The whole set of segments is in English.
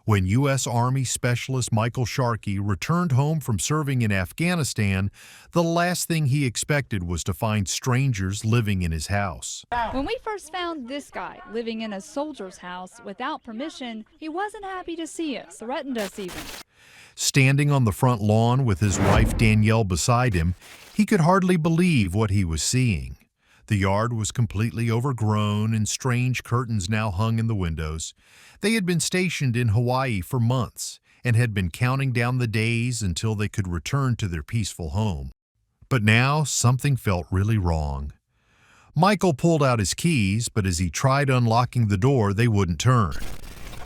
When U.S. Army Specialist Michael Sharkey returned home from serving in Afghanistan, the last thing he expected was to find strangers living in his house. When we first found this guy living in a soldier's house without permission, he wasn't happy to see us, threatened us even. Standing on the front lawn with his wife Danielle beside him, he could hardly believe what he was seeing. The yard was completely overgrown and strange curtains now hung in the windows. They had been stationed in Hawaii for months and had been counting down the days until they could return to their peaceful home. But now something felt really wrong. Michael pulled out his keys, but as he tried unlocking the door, they wouldn't turn.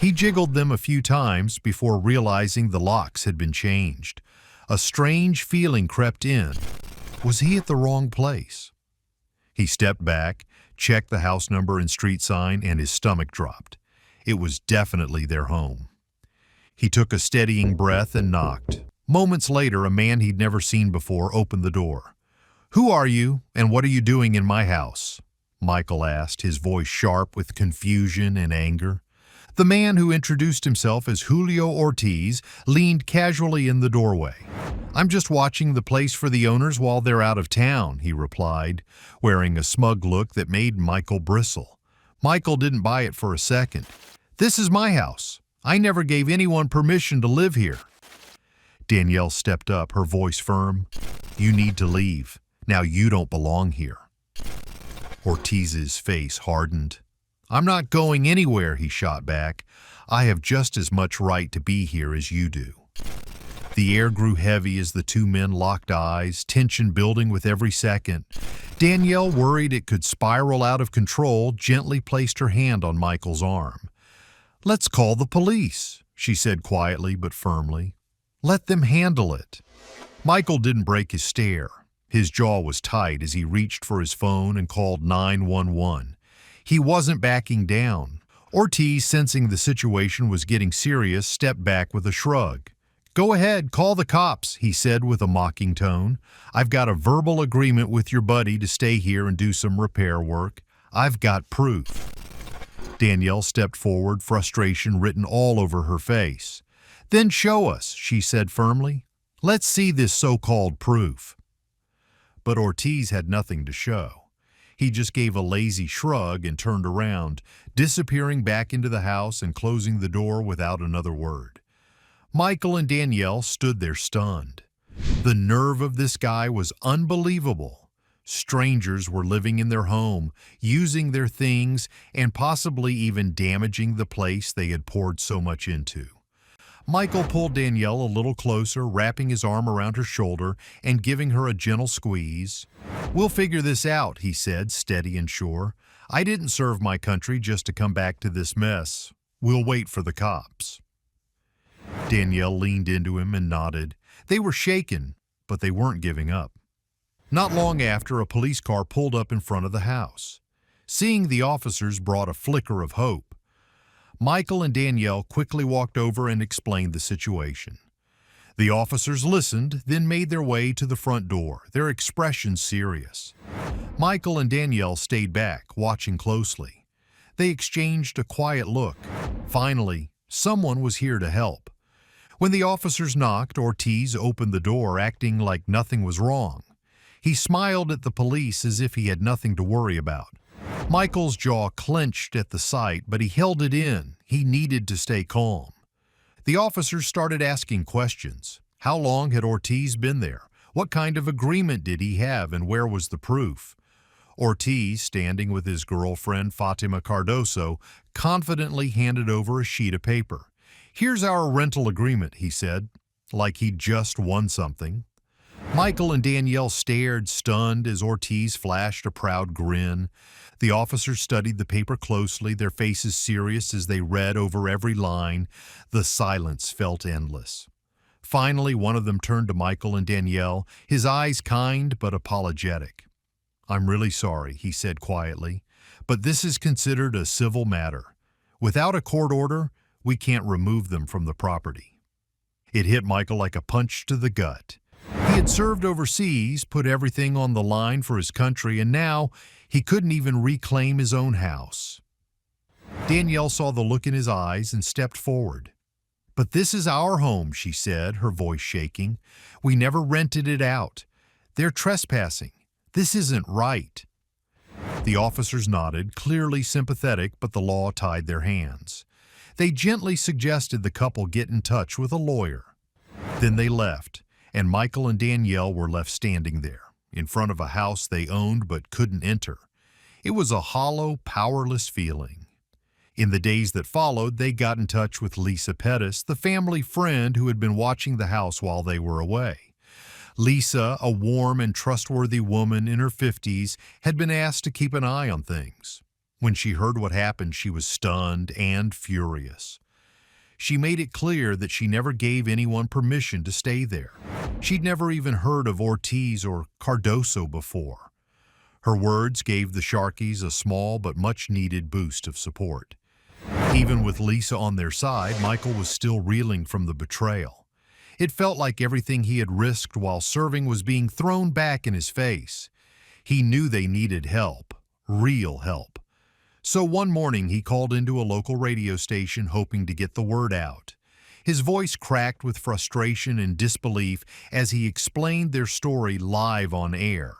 He jiggled them a few times before realizing the locks had been changed. A strange feeling crept in. Was he at the wrong place? He stepped back, checked the house number and street sign, and his stomach dropped. It was definitely their home. He took a steadying breath and knocked. Moments later, a man he'd never seen before opened the door. "Who are you, and what are you doing in my house?" Michael asked, his voice sharp with confusion and anger. The man, who introduced himself as Julio Ortiz, leaned casually in the doorway. "I'm just watching the place for the owners while they're out of town," he replied, wearing a smug look that made Michael bristle. Michael didn't buy it for a second. "This is my house. I never gave anyone permission to live here." Danielle stepped up, her voice firm. "You need to leave. Now you don't belong here." Ortiz's face hardened. "I'm not going anywhere," he shot back. "I have just as much right to be here as you do." The air grew heavy as the two men locked eyes, tension building with every second. Danielle, worried it could spiral out of control, gently placed her hand on Michael's arm. "Let's call the police," she said quietly but firmly. "Let them handle it." Michael didn't break his stare. His jaw was tight as he reached for his phone and called 911. He wasn't backing down. Ortiz, sensing the situation was getting serious, stepped back with a shrug. "Go ahead, call the cops," he said with a mocking tone. "I've got a verbal agreement with your buddy to stay here and do some repair work. I've got proof." Danielle stepped forward, frustration written all over her face. "Then show us," she said firmly. "Let's see this so-called proof." But Ortiz had nothing to show. He just gave a lazy shrug and turned around, disappearing back into the house and closing the door without another word. Michael and Danielle stood there stunned. The nerve of this guy was unbelievable. Strangers were living in their home, using their things, and possibly even damaging the place they had poured so much into. Michael pulled Danielle a little closer, wrapping his arm around her shoulder and giving her a gentle squeeze. "We'll figure this out," he said, steady and sure. "I didn't serve my country just to come back to this mess. We'll wait for the cops." Danielle leaned into him and nodded. They were shaken, but they weren't giving up. Not long after, a police car pulled up in front of the house. Seeing the officers brought a flicker of hope. Michael and Danielle quickly walked over and explained the situation. The officers listened, then made their way to the front door, their expressions serious. Michael and Danielle stayed back, watching closely. They exchanged a quiet look. Finally, someone was here to help. When the officers knocked, Ortiz opened the door, acting like nothing was wrong. He smiled at the police as if he had nothing to worry about. Michael's jaw clenched at the sight, but he held it in. He needed to stay calm. The officers started asking questions. How long had Ortiz been there? What kind of agreement did he have, and where was the proof? Ortiz, standing with his girlfriend Fatima Cardoso, confidently handed over a sheet of paper. "Here's our rental agreement," he said, like he'd just won something. Michael and Danielle stared, stunned, as Ortiz flashed a proud grin. The officers studied the paper closely, their faces serious as they read over every line. The silence felt endless. Finally, one of them turned to Michael and Danielle, his eyes kind but apologetic. "I'm really sorry," he said quietly, "but this is considered a civil matter. Without a court order, we can't remove them from the property." It hit Michael like a punch to the gut. He had served overseas, put everything on the line for his country, and now he couldn't even reclaim his own house. Danielle saw the look in his eyes and stepped forward. "But this is our home," she said, her voice shaking. "We never rented it out. They're trespassing. This isn't right." The officers nodded, clearly sympathetic, but the law tied their hands. They gently suggested the couple get in touch with a lawyer. Then they left, and Michael and Danielle were left standing there, in front of a house they owned but couldn't enter. It was a hollow, powerless feeling. In the days that followed, they got in touch with Lisa Pettis, the family friend who had been watching the house while they were away. Lisa, a warm and trustworthy woman in her 50s, had been asked to keep an eye on things. When she heard what happened, she was stunned and furious. She made it clear that she never gave anyone permission to stay there. She'd never even heard of Ortiz or Cardoso before. Her words gave the Sharkies a small but much-needed boost of support. Even with Lisa on their side, Michael was still reeling from the betrayal. It felt like everything he had risked while serving was being thrown back in his face. He knew they needed help, real help. So one morning he called into a local radio station hoping to get the word out. His voice cracked with frustration and disbelief as he explained their story live on air.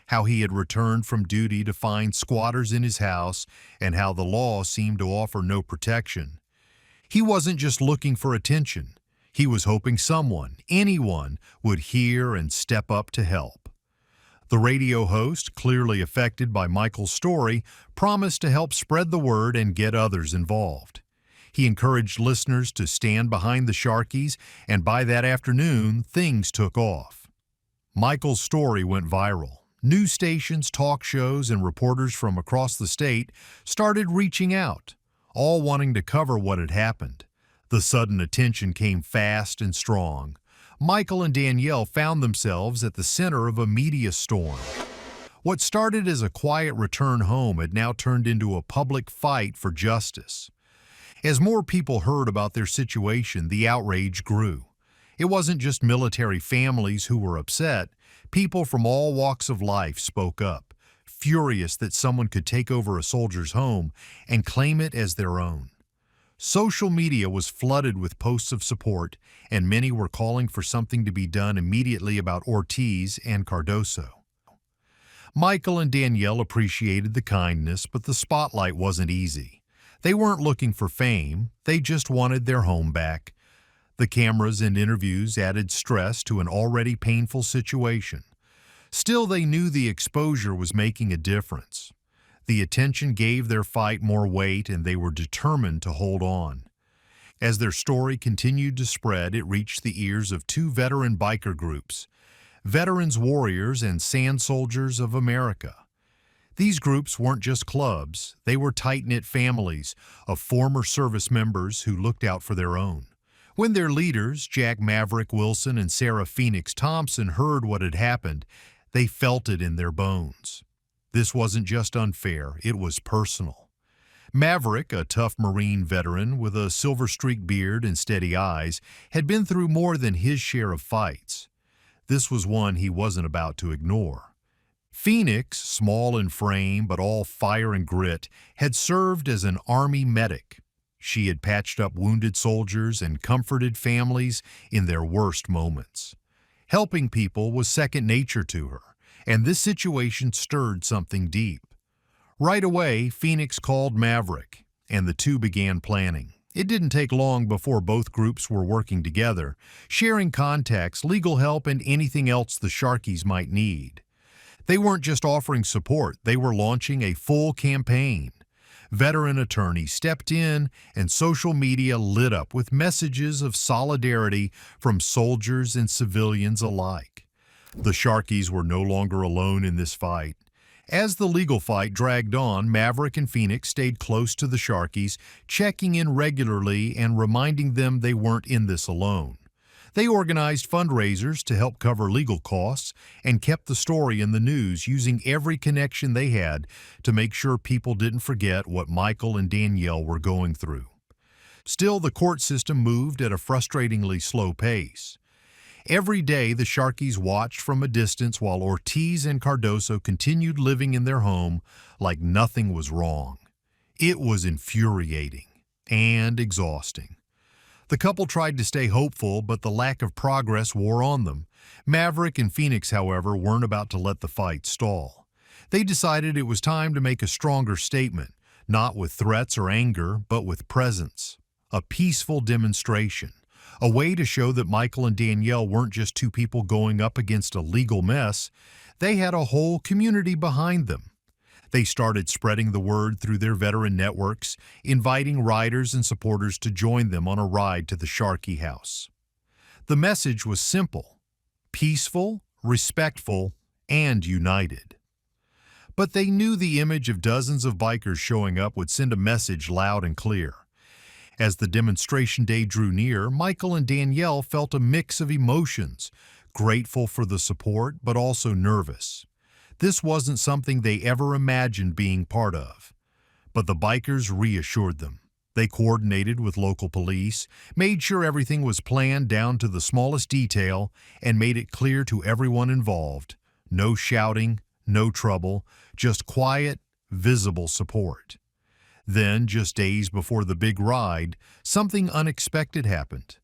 How he had returned from duty to find squatters in his house and how the law seemed to offer no protection. He wasn't just looking for attention. He was hoping someone, anyone, would hear and step up to help. The radio host, clearly affected by Michael's story, promised to help spread the word and get others involved. He encouraged listeners to stand behind the Sharkies, and by that afternoon, things took off. Michael's story went viral. News stations, talk shows, and reporters from across the state started reaching out, all wanting to cover what had happened. The sudden attention came fast and strong. Michael and Danielle found themselves at the center of a media storm. What started as a quiet return home had now turned into a public fight for justice. As more people heard about their situation, the outrage grew. It wasn't just military families who were upset. People from all walks of life spoke up, furious that someone could take over a soldier's home and claim it as their own. Social media was flooded with posts of support, and many were calling for something to be done immediately about Ortiz and Cardoso. Michael and Danielle appreciated the kindness, but the spotlight wasn't easy. They weren't looking for fame, they just wanted their home back. The cameras and interviews added stress to an already painful situation. Still, they knew the exposure was making a difference. The attention gave their fight more weight, and they were determined to hold on. As their story continued to spread, it reached the ears of two veteran biker groups, Veterans Warriors and Sand Soldiers of America. These groups weren't just clubs, they were tight-knit families of former service members who looked out for their own. When their leaders, Jack Maverick Wilson and Sarah Phoenix Thompson, heard what had happened, they felt it in their bones. This wasn't just unfair, it was personal. Maverick, a tough Marine veteran with a silver-streaked beard and steady eyes, had been through more than his share of fights. This was one he wasn't about to ignore. Phoenix, small in frame but all fire and grit, had served as an Army medic. She had patched up wounded soldiers and comforted families in their worst moments. Helping people was second nature to her, and this situation stirred something deep. Right away, Phoenix called Maverick, and the two began planning. It didn't take long before both groups were working together, sharing contacts, legal help, and anything else the Sharkies might need. They weren't just offering support, they were launching a full campaign. Veteran attorneys stepped in, and social media lit up with messages of solidarity from soldiers and civilians alike. The Sharkies were no longer alone in this fight. As the legal fight dragged on, Maverick and Phoenix stayed close to the Sharkies, checking in regularly and reminding them they weren't in this alone. They organized fundraisers to help cover legal costs and kept the story in the news, using every connection they had to make sure people didn't forget what Michael and Danielle were going through. Still, the court system moved at a frustratingly slow pace. Every day, the Sharkies watched from a distance while Ortiz and Cardoso continued living in their home like nothing was wrong. It was infuriating and exhausting. The couple tried to stay hopeful, but the lack of progress wore on them. Maverick and Phoenix, however, weren't about to let the fight stall. They decided it was time to make a stronger statement, not with threats or anger, but with presence. A peaceful demonstration. A way to show that Michael and Danielle weren't just two people going up against a legal mess. They had a whole community behind them. They started spreading the word through their veteran networks, inviting riders and supporters to join them on a ride to the Sharkey house. The message was simple: peaceful, respectful, and united. But they knew the image of dozens of bikers showing up would send a message loud and clear. As the demonstration day drew near, Michael and Danielle felt a mix of emotions, grateful for the support, but also nervous. This wasn't something they ever imagined being part of. But the bikers reassured them. They coordinated with local police, made sure everything was planned down to the smallest detail, and made it clear to everyone involved: no shouting, no trouble, just quiet, visible support. Then, just days before the big ride, something unexpected happened.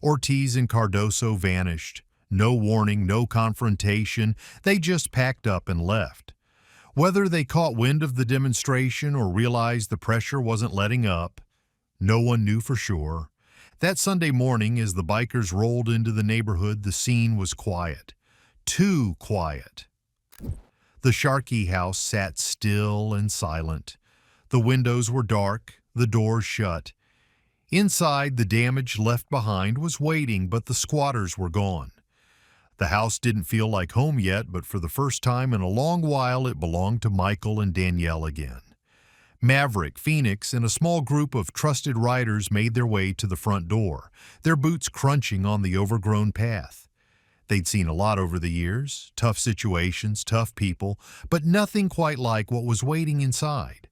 Ortiz and Cardoso vanished. No warning, no confrontation. They just packed up and left. Whether they caught wind of the demonstration or realized the pressure wasn't letting up, no one knew for sure. That Sunday morning, as the bikers rolled into the neighborhood, the scene was quiet. Too quiet. The Sharkey house sat still and silent. The windows were dark, the doors shut. Inside, the damage left behind was waiting, but the squatters were gone. The house didn't feel like home yet, but for the first time in a long while, it belonged to Michael and Danielle again. Maverick, Phoenix, and a small group of trusted riders made their way to the front door, their boots crunching on the overgrown path. They'd seen a lot over the years, tough situations, tough people, but nothing quite like what was waiting inside.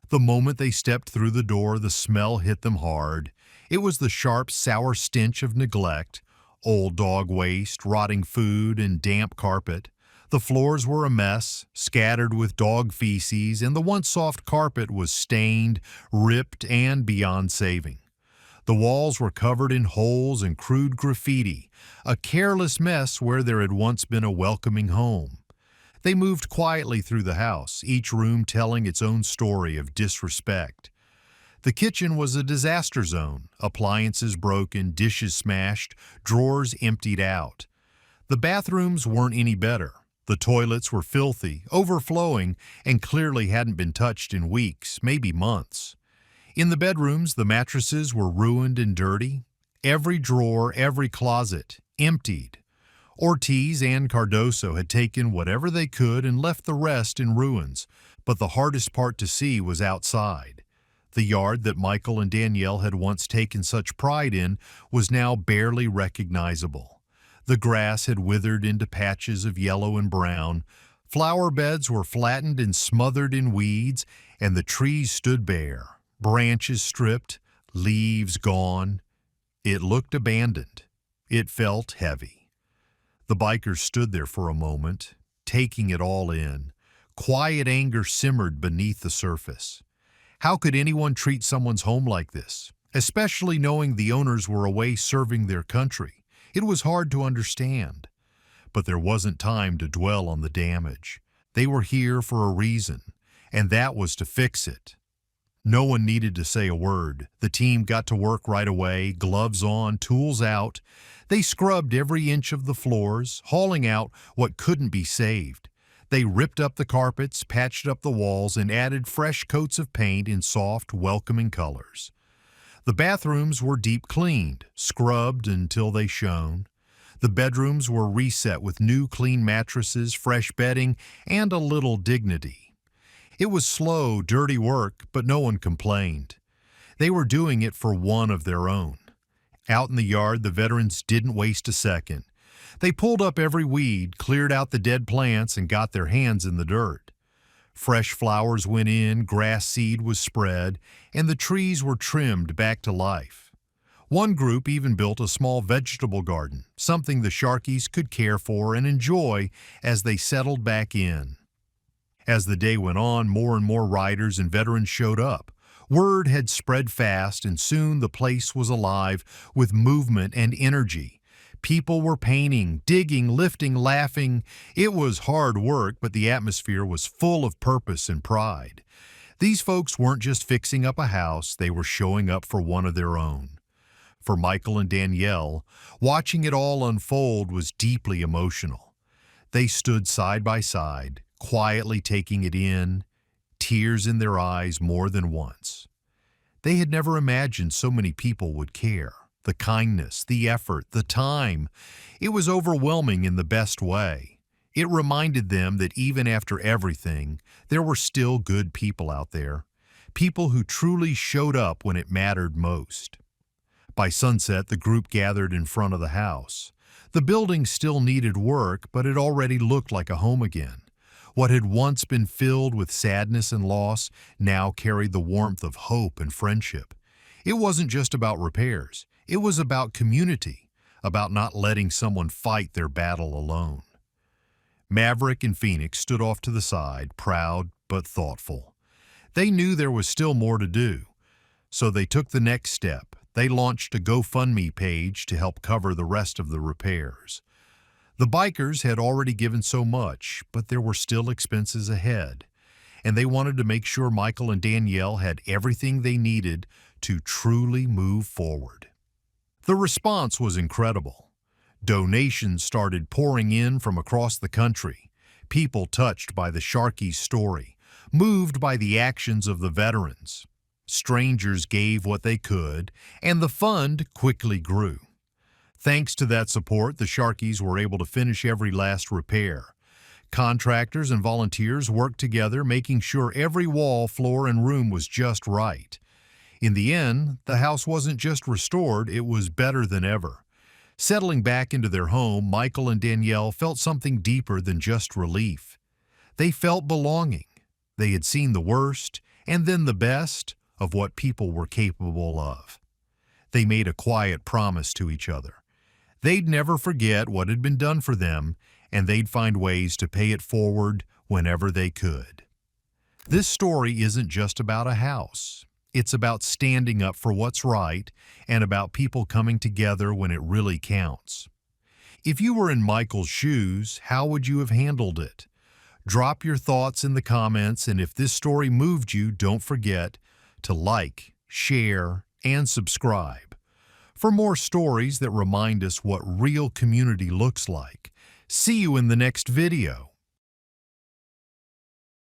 The moment they stepped through the door, the smell hit them hard. It was the sharp, sour stench of neglect, old dog waste, rotting food, and damp carpet. The floors were a mess, scattered with dog feces, and the once soft carpet was stained, ripped, and beyond saving. The walls were covered in holes and crude graffiti, a careless mess where there had once been a welcoming home. They moved quietly through the house, each room telling its own story of disrespect. The kitchen was a disaster zone, appliances broken, dishes smashed, drawers emptied out. The bathrooms weren't any better. The toilets were filthy, overflowing, and clearly hadn't been touched in weeks, maybe months. In the bedrooms, the mattresses were ruined and dirty. Every drawer, every closet, emptied. Ortiz and Cardoso had taken whatever they could and left the rest in ruins, but the hardest part to see was outside. The yard that Michael and Danielle had once taken such pride in was now barely recognizable. The grass had withered into patches of yellow and brown, flower beds were flattened and smothered in weeds, and the trees stood bare, branches stripped, leaves gone. It looked abandoned. It felt heavy. The bikers stood there for a moment, taking it all in. Quiet anger simmered beneath the surface. How could anyone treat someone's home like this, especially knowing the owners were away serving their country? It was hard to understand. But there wasn't time to dwell on the damage. They were here for a reason, and that was to fix it. No one needed to say a word. The team got to work right away, gloves on, tools out. They scrubbed every inch of the floors, hauling out what couldn't be saved. They ripped up the carpets, patched up the walls, and added fresh coats of paint in soft, welcoming colors. The bathrooms were deep cleaned, scrubbed until they shone. The bedrooms were reset with new clean mattresses, fresh bedding, and a little dignity. It was slow, dirty work, but no one complained. They were doing it for one of their own. Out in the yard, the veterans didn't waste a second. They pulled up every weed, cleared out the dead plants, and got their hands in the dirt. Fresh flowers went in, grass seed was spread, and the trees were trimmed back to life. One group even built a small vegetable garden, something the Sharkeys could care for and enjoy as they settled back in. As the day went on, more and more riders and veterans showed up. Word had spread fast, and soon the place was alive with movement and energy. People were painting, digging, lifting, laughing. It was hard work, but the atmosphere was full of purpose and pride. These folks weren't just fixing up a house, they were showing up for one of their own. For Michael and Danielle, watching it all unfold was deeply emotional. They stood side by side, quietly taking it in, tears in their eyes more than once. They had never imagined so many people would care. The kindness, the effort, the time. It was overwhelming in the best way. It reminded them that even after everything, there were still good people out there. People who truly showed up when it mattered most. By sunset, the group gathered in front of the house. The building still needed work, but it already looked like a home again. What had once been filled with sadness and loss now carried the warmth of hope and friendship. It wasn't just about repairs. It was about community, about not letting someone fight their battle alone. Maverick and Phoenix stood off to the side, proud but thoughtful. They knew there was still more to do, so they took the next step. They launched a GoFundMe page to help cover the rest of the repairs. The bikers had already given so much, but there were still expenses ahead, and they wanted to make sure Michael and Danielle had everything they needed to truly move forward. The response was incredible. Donations started pouring in from across the country, people touched by the Sharkies' story, moved by the actions of the veterans. Strangers gave what they could, and the fund quickly grew. Thanks to that support, the Sharkies were able to finish every last repair. Contractors and volunteers worked together, making sure every wall, floor, and room was just right. In the end, the house wasn't just restored, it was better than ever. Settling back into their home, Michael and Danielle felt something deeper than just relief. They felt belonging. They had seen the worst, and then the best, of what people were capable of. They made a quiet promise to each other. They'd never forget what had been done for them, and they'd find ways to pay it forward whenever they could. This story isn't just about a house. It's about standing up for what's right and about people coming together when it really counts. If you were in Michael's shoes, how would you have handled it? Drop your thoughts in the comments, and if this story moved you, don't forget to like, share, and subscribe. For more stories that remind us what real community looks like. See you in the next video.